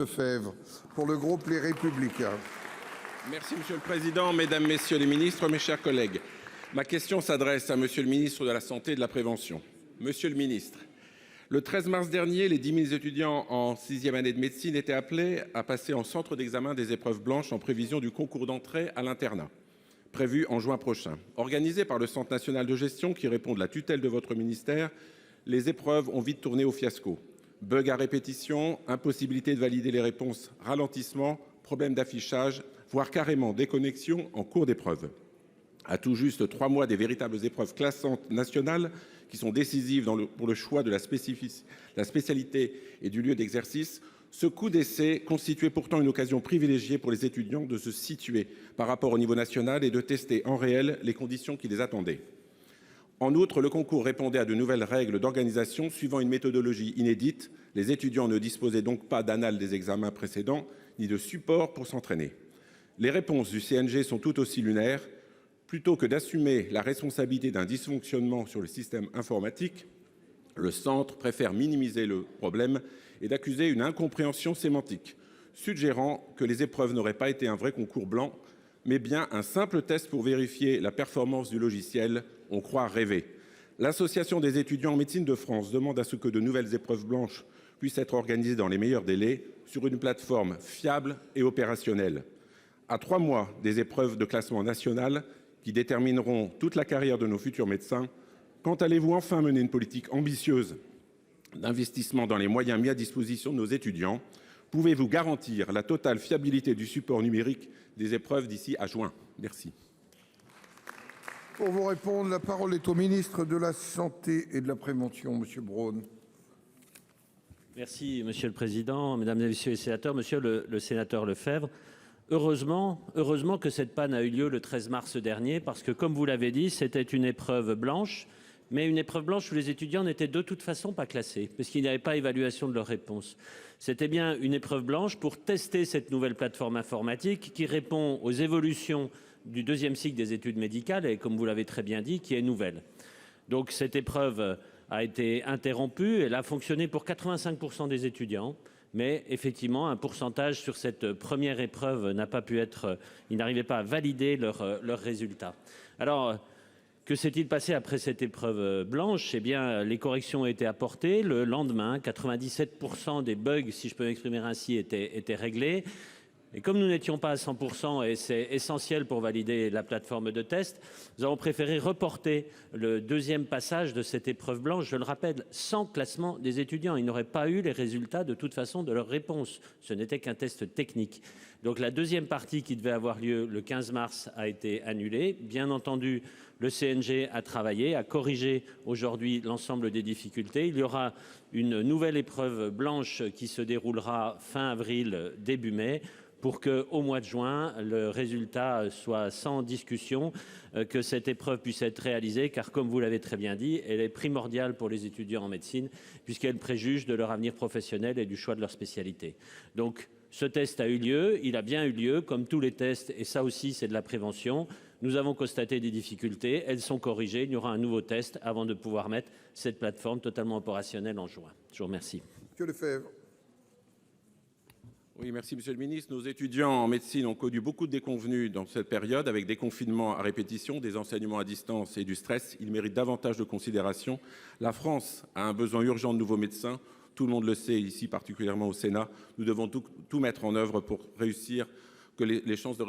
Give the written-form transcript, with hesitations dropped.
Lefebvre pour le groupe Les Républicains. Merci Monsieur le Président, Mesdames, Messieurs les ministres, mes chers collègues. Ma question s'adresse à Monsieur le ministre de la Santé et de la Prévention. Monsieur le ministre, le 13 mars dernier, les 10 000 étudiants en 6e année de médecine étaient appelés à passer en centre d'examen des épreuves blanches en prévision du concours d'entrée à l'internat, prévu en juin prochain. Organisé par le Centre national de gestion qui répond de la tutelle de votre ministère, les épreuves ont vite tourné au fiasco. Bugs à répétition, impossibilité de valider les réponses, ralentissement, problème d'affichage, voire carrément déconnexion en cours d'épreuve. À tout juste 3 mois des véritables épreuves classantes nationales qui sont décisives pour le choix de la spécialité et du lieu d'exercice, ce coup d'essai constituait pourtant une occasion privilégiée pour les étudiants de se situer par rapport au niveau national et de tester en réel les conditions qui les attendaient. En outre, le concours répondait à de nouvelles règles d'organisation suivant une méthodologie inédite. Les étudiants ne disposaient donc pas d'annales des examens précédents ni de support pour s'entraîner. Les réponses du CNG sont tout aussi lunaires. Plutôt que d'assumer la responsabilité d'un dysfonctionnement sur le système informatique, le centre préfère minimiser le problème et d'accuser une incompréhension sémantique, suggérant que les épreuves n'auraient pas été un vrai concours blanc, mais bien un simple test pour vérifier la performance du logiciel. On croit rêver. L'Association des étudiants en médecine de France demande à ce que de nouvelles épreuves blanches puissent être organisées dans les meilleurs délais sur une plateforme fiable et opérationnelle. À 3 mois des épreuves de classement national qui détermineront toute la carrière de nos futurs médecins, quand allez-vous enfin mener une politique ambitieuse d'investissement dans les moyens mis à disposition de nos étudiants? Pouvez-vous garantir la totale fiabilité du support numérique des épreuves d'ici à juin? Merci. Pour vous répondre, la parole est au ministre de la Santé et de la Prévention, Monsieur Braun. Merci Monsieur le Président, Mesdames et Messieurs les sénateurs, Monsieur le sénateur Lefebvre. Heureusement que cette panne a eu lieu le 13 mars dernier, parce que comme vous l'avez dit, c'était une épreuve blanche, mais une épreuve blanche où les étudiants n'étaient de toute façon pas classés, parce qu'il n'y avait pas évaluation de leurs réponses. C'était bien une épreuve blanche pour tester cette nouvelle plateforme informatique qui répond aux évolutions du 2e cycle des études médicales et, comme vous l'avez très bien dit, qui est nouvelle. Donc cette épreuve a été interrompue, elle a fonctionné pour 85% des étudiants. Mais effectivement, un pourcentage sur cette première épreuve n'a pas pu être, ils n'arrivaient pas à valider leurs résultats. Alors, que s'est-il passé après cette épreuve blanche? Eh bien, les corrections ont été apportées. Le lendemain, 97% des bugs, si je peux m'exprimer ainsi, étaient réglés. Et comme nous n'étions pas à 100%, et c'est essentiel pour valider la plateforme de test, nous avons préféré reporter le 2e passage de cette épreuve blanche. Je le rappelle, sans classement des étudiants. Ils n'auraient pas eu les résultats de toute façon de leurs réponses. Ce n'était qu'un test technique. Donc la 2e partie qui devait avoir lieu le 15 mars a été annulée. Bien entendu, le CNG a travaillé, a corrigé aujourd'hui l'ensemble des difficultés. Il y aura une nouvelle épreuve blanche qui se déroulera fin avril, début mai, pour qu'au mois de juin, le résultat soit sans discussion, que cette épreuve puisse être réalisée, car comme vous l'avez très bien dit, elle est primordiale pour les étudiants en médecine, puisqu'elle préjuge de leur avenir professionnel et du choix de leur spécialité. Donc, ce test a eu lieu, il a bien eu lieu, comme tous les tests, et ça aussi c'est de la prévention. Nous avons constaté des difficultés, elles sont corrigées, il y aura un nouveau test avant de pouvoir mettre cette plateforme totalement opérationnelle en juin. Je vous remercie. Monsieur Lefebvre. Oui, merci Monsieur le ministre. Nos étudiants en médecine ont connu beaucoup de déconvenues dans cette période, avec des confinements à répétition, des enseignements à distance et du stress. Ils méritent davantage de considération. La France a un besoin urgent de nouveaux médecins. Tout le monde le sait ici, particulièrement au Sénat. Nous devons tout mettre en œuvre pour réussir, que les chances de